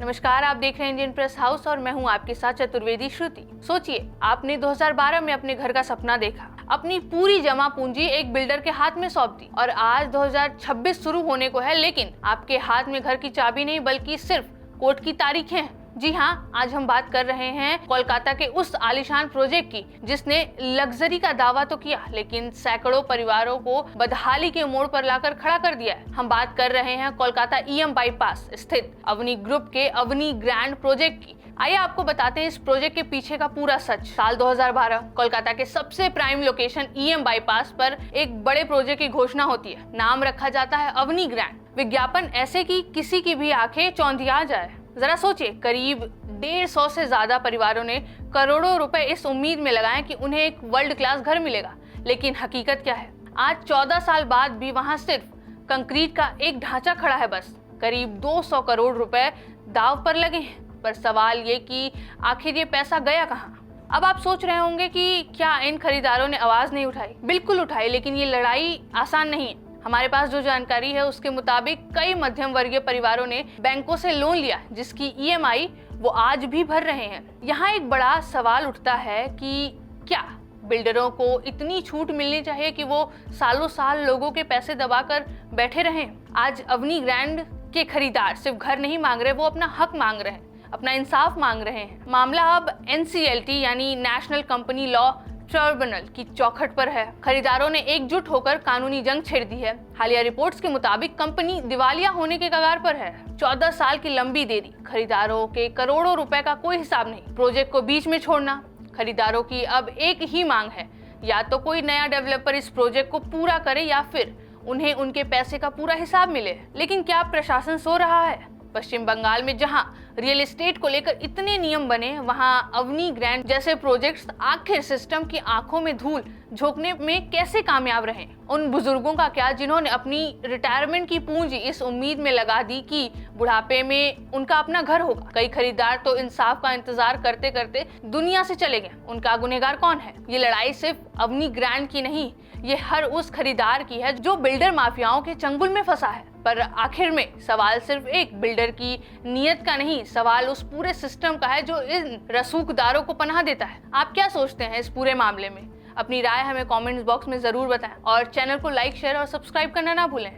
नमस्कार, आप देख रहे हैं इंडियन प्रेस हाउस और मैं हूं आपके साथ चतुर्वेदी श्रुति। सोचिए, आपने 2012 में अपने घर का सपना देखा, अपनी पूरी जमा पूंजी एक बिल्डर के हाथ में सौंप दी और आज 2026 शुरू होने को है, लेकिन आपके हाथ में घर की चाबी नहीं बल्कि सिर्फ कोर्ट की तारीखें हैं। जी हाँ, आज हम बात कर रहे हैं कोलकाता के उस आलीशान प्रोजेक्ट की जिसने लग्जरी का दावा तो किया लेकिन सैकड़ों परिवारों को बदहाली के मोड़ पर लाकर खड़ा कर दिया है। हम बात कर रहे हैं कोलकाता ईएम बाईपास स्थित अवनी ग्रुप के अवनी ग्रैंड प्रोजेक्ट की। आइए आपको बताते हैं इस प्रोजेक्ट के पीछे का पूरा सच। साल 2012 कोलकाता के सबसे प्राइम लोकेशन ईएम बाईपास पर एक बड़े प्रोजेक्ट की घोषणा होती है। नाम रखा जाता है अवनी ग्रैंड। विज्ञापन ऐसे कि किसी की भी आंखें चौंधिया जाए। जरा सोचिए, करीब 150 से ज्यादा परिवारों ने करोड़ों रुपए इस उम्मीद में लगाए कि उन्हें एक वर्ल्ड क्लास घर मिलेगा, लेकिन हकीकत क्या है? आज 14 साल बाद भी वहां सिर्फ कंक्रीट का एक ढांचा खड़ा है। बस करीब 200 करोड़ रुपए दाव पर लगे हैं। पर सवाल ये कि आखिर ये पैसा गया कहाँ? अब आप सोच रहे होंगे कि क्या इन खरीदारों ने आवाज नहीं उठाई? बिल्कुल उठाई, लेकिन ये लड़ाई आसान नहीं है। हमारे पास जो जानकारी है उसके मुताबिक कई मध्यम वर्गीय परिवारों ने बैंकों से लोन लिया जिसकी ईएमआई वो आज भी भर रहे हैं। यहाँ एक बड़ा सवाल उठता है कि क्या बिल्डरों को इतनी छूट मिलनी चाहिए कि वो सालों साल लोगों के पैसे दबाकर बैठे रहें? आज अवनी ग्रैंड के खरीदार सिर्फ घर नहीं मांग रहे, वो अपना हक मांग रहे हैं, अपना इंसाफ मांग रहे हैं। मामला अब एनसीएलटी यानी नेशनल कंपनी लॉ ट्रिब्यूनल की चौखट पर है। खरीदारों ने एकजुट होकर कानूनी जंग छेड़ दी है। हालिया रिपोर्ट्स के मुताबिक कंपनी दिवालिया होने के कगार पर है। 14 साल की लंबी देरी, खरीदारों के करोड़ों रुपए का कोई हिसाब नहीं, प्रोजेक्ट को बीच में छोड़ना। खरीदारों की अब एक ही मांग है, या तो कोई नया डेवलपर इस प्रोजेक्ट को पूरा करे या फिर उन्हें उनके पैसे का पूरा हिसाब मिले। लेकिन क्या प्रशासन सो रहा है? पश्चिम बंगाल में जहां रियल एस्टेट को लेकर इतने नियम बने, वहां अवनी ग्रैंड जैसे प्रोजेक्ट्स आखिर सिस्टम की आंखों में धूल झोंकने में कैसे कामयाब रहे? उन बुजुर्गों का क्या जिन्होंने अपनी रिटायरमेंट की पूंजी इस उम्मीद में लगा दी कि बुढ़ापे में उनका अपना घर होगा? कई खरीदार तो इंसाफ का इंतजार करते करते दुनिया से चले गए। उनका गुनहगार कौन है? ये लड़ाई सिर्फ अवनी ग्रैंड की नहीं, ये हर उस खरीदार की है जो बिल्डर माफियाओं के चंगुल में फंसा है। पर आखिर में सवाल सिर्फ एक बिल्डर की नीयत का नहीं, सवाल उस पूरे सिस्टम का है जो इन रसूखदारों को पनाह देता है। आप क्या सोचते हैं इस पूरे मामले में? अपनी राय हमें कमेंट्स बॉक्स में जरूर बताएं और चैनल को लाइक, शेयर और सब्सक्राइब करना ना भूलें।